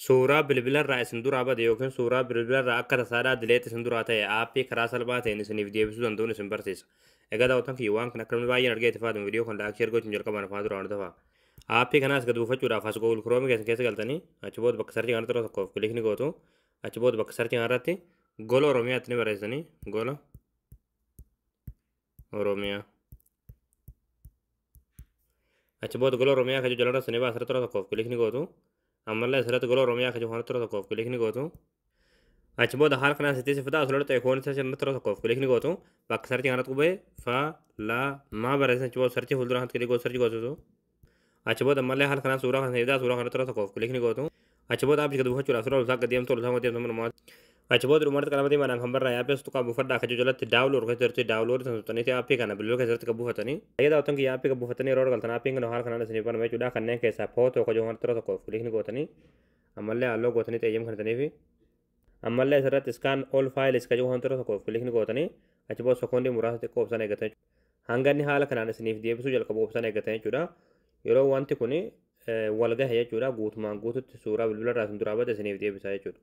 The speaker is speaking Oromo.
Suuraa bilbila irraa isin duraa bade yookiin suuraa bilbila irraa akka tasaadhaa dileetti isin duraa ta'e aappii karaa salphaa ta'een isiniif deebisuu danda'uun isin barsiisa. Egaa daawwattan kiyyawwan kan akka namni baay'een argee itti fayyadamu viidiyoo kan laakshii argachuun jalqabaan afaan duraan tafa. Aappii kanaas gad buufachuudhaaf as Google Chrome keessa galtanii achi booda bakka sarchii kanatti yeroo tokkoof kilikni gootu achi booda bakka sarchii kanarratti gola Oromiyaatti ni barreessanii gola Oromiyaa. Achi booda gola Oromiyaa kan jalarra sanii baasirra tura tokkoof kilikni gootu. Ammallee asirratti gola Oromiyaa kan jiru tura tokkoof kilikni gootu. Achi booda haala kanaan sitti sifataa asirratti ta'e koon isa shirra tura tokkoof kilikni gootu. Bakka sarchii kanatti qubee fa la maa barreessan achi booda sarchii fuuldura kanatti kilikni gootu sarchii gootu. Achi booda ammallee haala kanaan suuraa kan saniidhaa suuraa kana tura tokkoof kilikni gootu. Achi booda aappii gad buufachuudhaaf suuraa ulfaa gad deemtu achi booda dhumarratti qalamatti maadhaan kan barraa yaappii as tuqaa buufadhaa akka jalatti daawulood kan jirti daawulood kan tuqxaniiti aappii kana bilbiloo keessatti kan buufatanii. Ayyaa daawwattan kiyya aappii kan buufatanii yeroo argaltan aappiin kana haala kanaan isiniif baname jechuudha kanneen keessaa footoo kan jiru tura tokkoof kilikni gootanii ammallee halluu gootanii xeeyyam kan ta'aniifi ammallee asirratti iskaan all files kan jiru tura tokkoof kilikni gootanii achi booda sekoondii muraasa xiqqoo obsaan eeggatan hanga inni haala kanaan isiniif deebisuu jalqabu obsaan eeggatan jechuudha yeroo wanti kun walgahe jechuudha guutumaan guututti suuraa bilbila irraa isin duraa bade isiniif deebisa jechuudha.